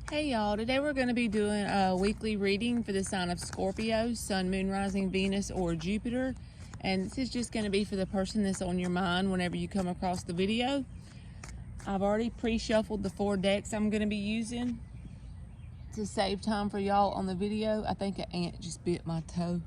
Hey y'all, today we're going to be doing a weekly reading for the sign of Scorpio, Sun, Moon, Rising, Venus, or Jupiter. And this is just going to be for the person that's on your mind whenever you come across the video. I've already pre-shuffled the 4 decks I'm going to be using to save time for y'all on the video. I think an ant just bit my toe.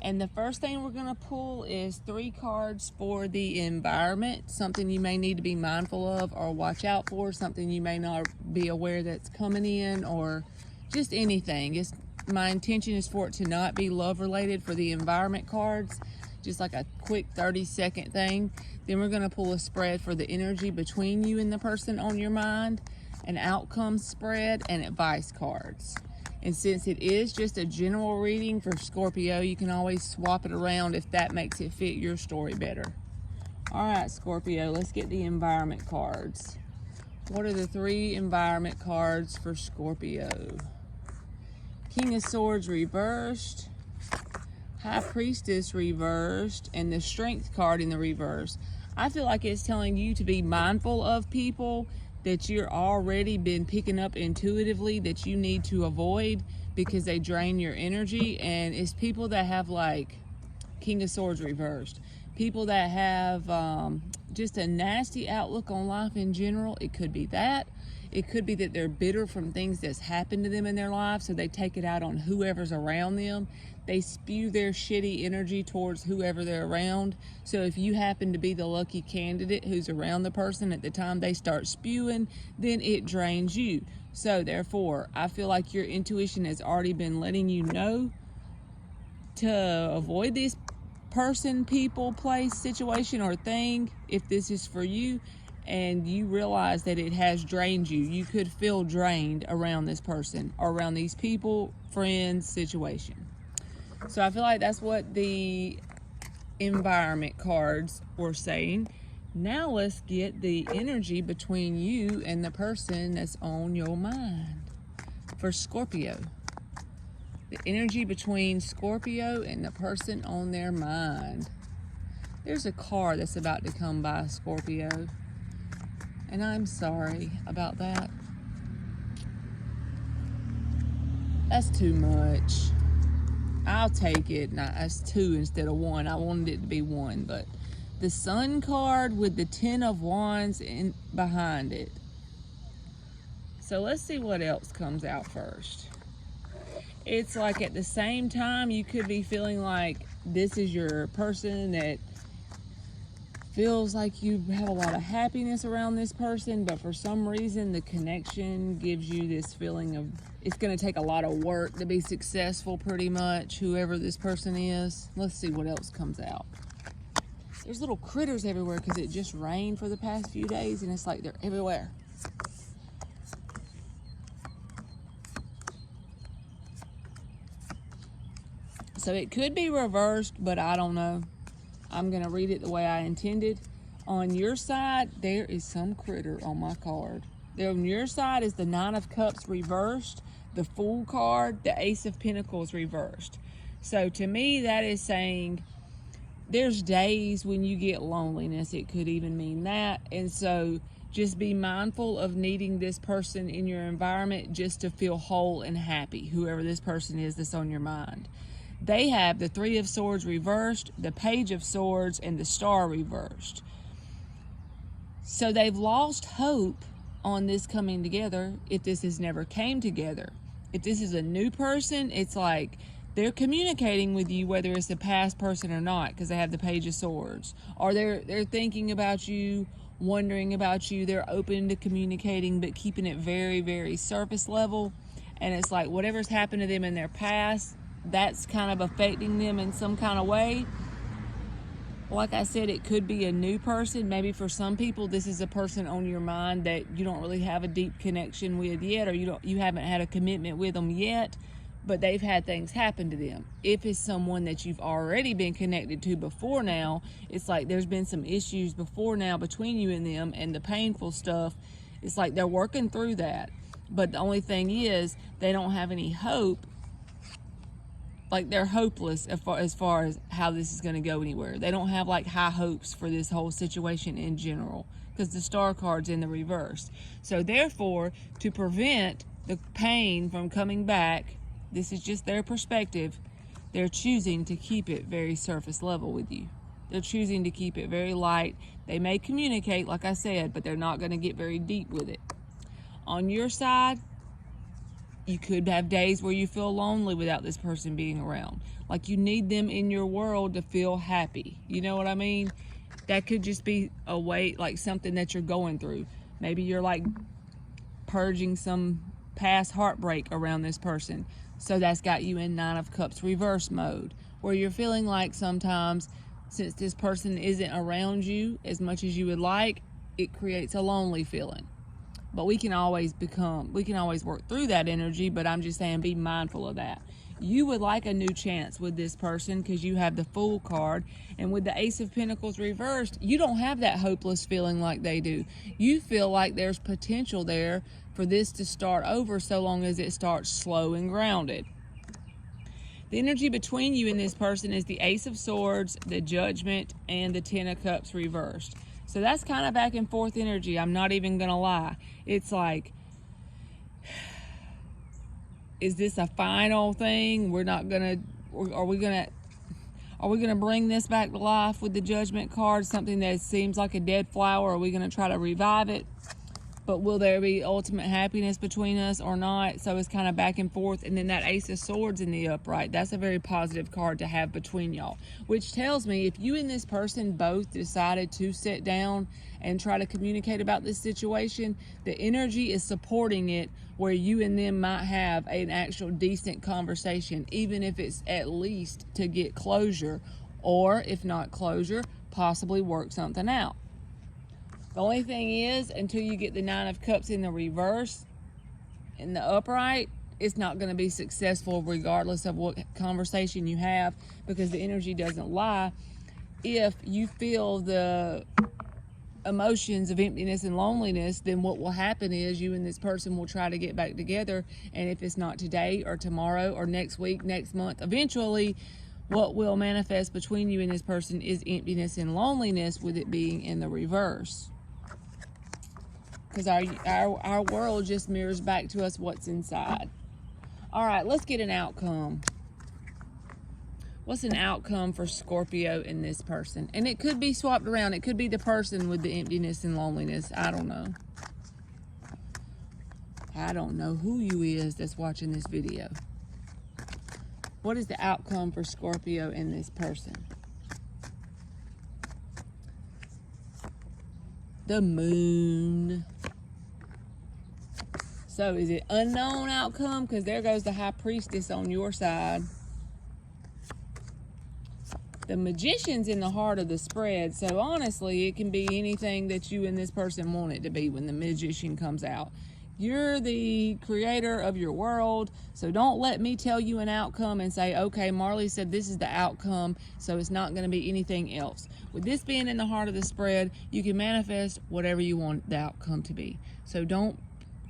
And the first thing we're going to pull is 3 cards for the environment, something you may need to be mindful of or watch out for, something you may not be aware that's coming in, or just anything. My intention is for it to not be love related for the environment cards, just like a quick 30-second thing. Then we're going to pull a spread for the energy between you and the person on your mind, an outcome spread, and advice cards. And since it is just a general reading for Scorpio, you can always swap it around if that makes it fit your story better. All right, Scorpio, let's get the environment cards. What are the 3 environment cards for Scorpio? King of Swords reversed, High Priestess reversed, and the Strength card in the reverse. I feel like it's telling you to be mindful of people that you're already been picking up intuitively that you need to avoid because they drain your energy. And it's people that have, like, King of Swords reversed, people that have just a nasty outlook on life in general. It could be that. It could be that they're bitter from things that's happened to them in their life, so they take it out on whoever's around them. They spew their shitty energy towards whoever they're around. So if you happen to be the lucky candidate who's around the person at the time they start spewing, then it drains you. So therefore, I feel like your intuition has already been letting you know to avoid this person, people, place, situation, or thing if this is for you, and you realize that it has drained you. You could feel drained around this person or around these people, friends, situation. So I feel like that's what the environment cards were saying. Now let's get the energy between you and the person that's on your mind for Scorpio. The energy between Scorpio and the person on their mind. There's a car that's about to come by, Scorpio, and I'm sorry about that. That's too much. I'll take it. Nah, that's 2 instead of 1. I wanted it to be 1, but the Sun card with the 10 of Wands in behind it. So let's see what else comes out first. It's like at the same time you could be feeling like this is your person that feels like you have a lot of happiness around this person, but for some reason the connection gives you this feeling of it's going to take a lot of work to be successful, pretty much, whoever this person is. Let's see what else comes out. There's little critters everywhere because it just rained for the past few days, and it's like they're everywhere. So it could be reversed, but I don't know. I'm going to read it the way I intended. On your side, there is some critter on my card. There on your side is the 9 of Cups reversed, the Fool card, the Ace of Pentacles reversed. So to me, that is saying there's days when you get loneliness. It could even mean that. And so just be mindful of needing this person in your environment just to feel whole and happy, whoever this person is that's on your mind. They have the 3 of Swords reversed, the Page of Swords, and the Star reversed. So they've lost hope on this coming together if this has never came together. If this is a new person, it's like they're communicating with you whether it's a past person or not, because they have the Page of Swords. Or they're thinking about you, wondering about you. They're open to communicating, but keeping it very, very surface level. And it's like whatever's happened to them in their past, that's kind of affecting them in some kind of way. Like I said, it could be a new person. Maybe for some people, this is a person on your mind that you don't really have a deep connection with yet, or you haven't had a commitment with them yet, but they've had things happen to them. If it's someone that you've already been connected to before now, it's like there's been some issues before now between you and them, and the painful stuff, it's like they're working through that. But the only thing is, they don't have any hope. Like, they're hopeless as far as how this is going to go anywhere. They don't have, like, high hopes for this whole situation in general, because the Star card's in the reverse. So therefore, to prevent the pain from coming back, this is just their perspective, they're choosing to keep it very surface level with you. They're choosing to keep it very light. They may communicate, like I said, but they're not going to get very deep with it. On your side, you could have days where you feel lonely without this person being around. Like you need them in your world to feel happy. You know what I mean? That could just be a way, like something that you're going through. Maybe you're like purging some past heartbreak around this person. So that's got you in 9 of Cups reverse mode, where you're feeling like sometimes, since this person isn't around you as much as you would like, it creates a lonely feeling. But we can always work through that energy, but I'm just saying be mindful of that. You would like a new chance with this person because you have the Fool card, and with the Ace of Pentacles reversed, you don't have that hopeless feeling like they do. You feel like there's potential there for this to start over, so long as it starts slow and grounded. The energy between you and this person is the Ace of Swords, the Judgment, and the 10 of Cups reversed. So that's kind of back and forth energy. I'm not even going to lie. It's like, is this a final thing? Are we going to bring this back to life with the Judgment card? Something that seems like a dead flower. Are we going to try to revive it? But will there be ultimate happiness between us or not? So it's kind of back and forth. And then that Ace of Swords in the upright, that's a very positive card to have between y'all, which tells me if you and this person both decided to sit down and try to communicate about this situation, the energy is supporting it, where you and them might have an actual decent conversation, even if it's at least to get closure, or if not closure, possibly work something out. The only thing is, until you get the 9 of Cups in the reverse, in the upright, it's not going to be successful regardless of what conversation you have, because the energy doesn't lie. If you feel the emotions of emptiness and loneliness, then what will happen is you and this person will try to get back together, and if it's not today or tomorrow or next week, next month, eventually what will manifest between you and this person is emptiness and loneliness, with it being in the reverse. Because our world just mirrors back to us what's inside. All right, let's get an outcome. What's an outcome for Scorpio in this person? And it could be swapped around. It could be the person with the emptiness and loneliness. I don't know. I don't know who you is that's watching this video. What is the outcome for Scorpio in this person? The Moon. So is it unknown outcome? Because there goes the High Priestess on your side. The Magician's in the heart of the spread. So honestly, it can be anything that you and this person want it to be when the Magician comes out. You're the creator of your world, so don't let me tell you an outcome and say, okay, Marley said this is the outcome, so it's not going to be anything else. With this being in the heart of the spread, you can manifest whatever you want the outcome to be. So don't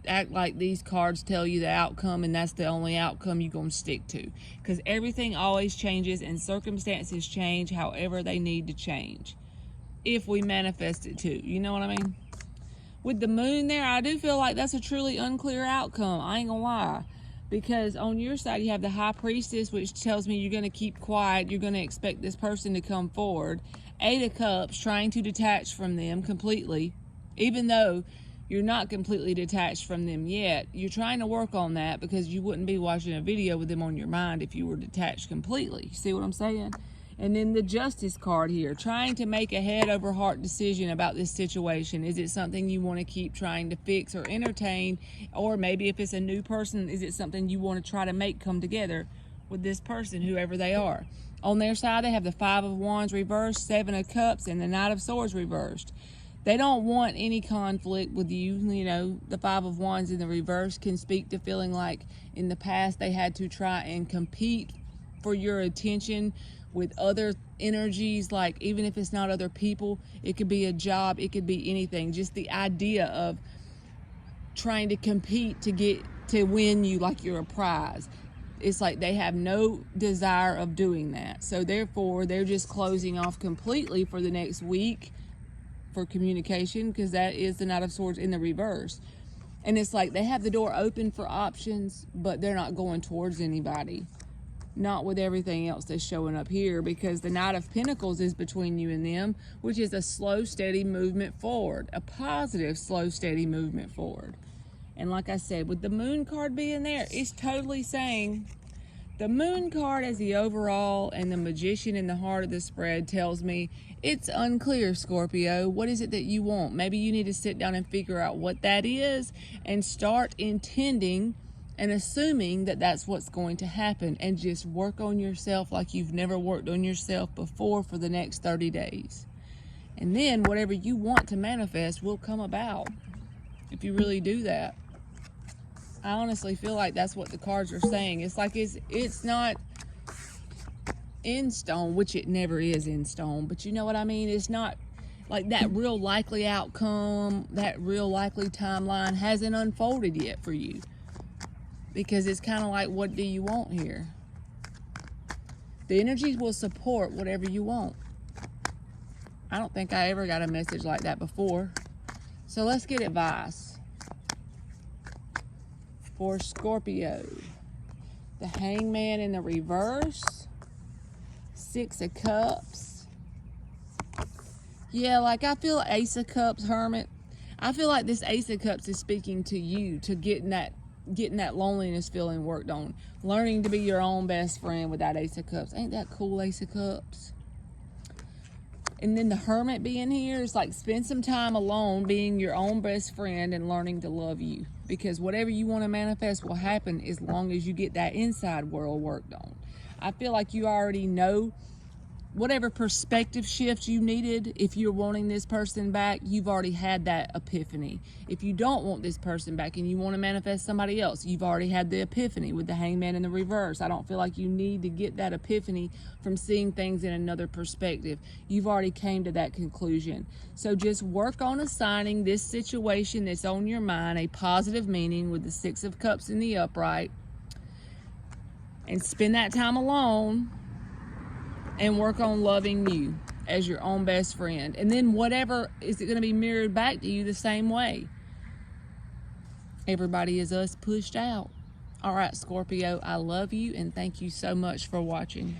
act like these cards tell you the outcome and that's the only outcome you're going to stick to, because everything always changes and circumstances change however they need to change, if we manifest it too. You know what I mean? With the Moon there, I do feel like that's a truly unclear outcome. I ain't gonna lie. Because on your side, you have the High Priestess, which tells me you're going to keep quiet. You're going to expect this person to come forward. 8 of Cups, trying to detach from them completely. Even though you're not completely detached from them yet, you're trying to work on that, because you wouldn't be watching a video with them on your mind if you were detached completely. See what I'm saying? And then the Justice card here, trying to make a head over heart decision about this situation. Is it something you want to keep trying to fix or entertain? Or maybe if it's a new person, is it something you want to try to make come together with this person, whoever they are? On their side, they have the 5 of Wands reversed, 7 of Cups, and the Knight of Swords reversed. They don't want any conflict with you. You know, the 5 of Wands in the reverse can speak to feeling like in the past they had to try and compete for your attention with other energies, like even if it's not other people, it could be a job, it could be anything. Just the idea of trying to compete to win you like you're a prize. It's like they have no desire of doing that. So therefore, they're just closing off completely for the next week for communication, because that is the Knight of Swords in the reverse. And it's like they have the door open for options, but they're not going towards anybody. Not with everything else that's showing up here, because the Knight of Pentacles is between you and them, which is a slow, steady movement forward. A positive, slow, steady movement forward. And like I said, with the Moon card being there, it's totally saying the Moon card as the overall and the Magician in the heart of the spread tells me it's unclear, Scorpio. What is it that you want? Maybe you need to sit down and figure out what that is and start intending and assuming that that's what's going to happen, and just work on yourself like you've never worked on yourself before for the next 30 days. And then whatever you want to manifest will come about if you really do that. I honestly feel like that's what the cards are saying. It's like it's not in stone, which it never is in stone, but you know what I mean? It's not like that real likely outcome, that real likely timeline hasn't unfolded yet for you. Because it's kind of like, what do you want here? The energies will support whatever you want. I don't think I ever got a message like that before. So let's get advice. For Scorpio, the Hangman in the reverse, 6 of Cups. Yeah, like I feel Ace of Cups, Hermit. I feel like this Ace of Cups is speaking to you, to getting that loneliness feeling worked on. Learning to be your own best friend with that Ace of Cups. Ain't that cool, Ace of Cups? And then the Hermit being here is like, spend some time alone being your own best friend and learning to love you. Because whatever you want to manifest will happen as long as you get that inside world worked on. I feel like you already know whatever perspective shift you needed. If you're wanting this person back, you've already had that epiphany. If you don't want this person back and you want to manifest somebody else, you've already had the epiphany with the Hangman in the reverse. I don't feel like you need to get that epiphany from seeing things in another perspective. You've already came to that conclusion. So just work on assigning this situation that's on your mind a positive meaning with the 6 of Cups in the upright, and spend that time alone and work on loving you as your own best friend. And then whatever, is it going to be mirrored back to you the same way? Everybody is us pushed out. All right, Scorpio, I love you and thank you so much for watching.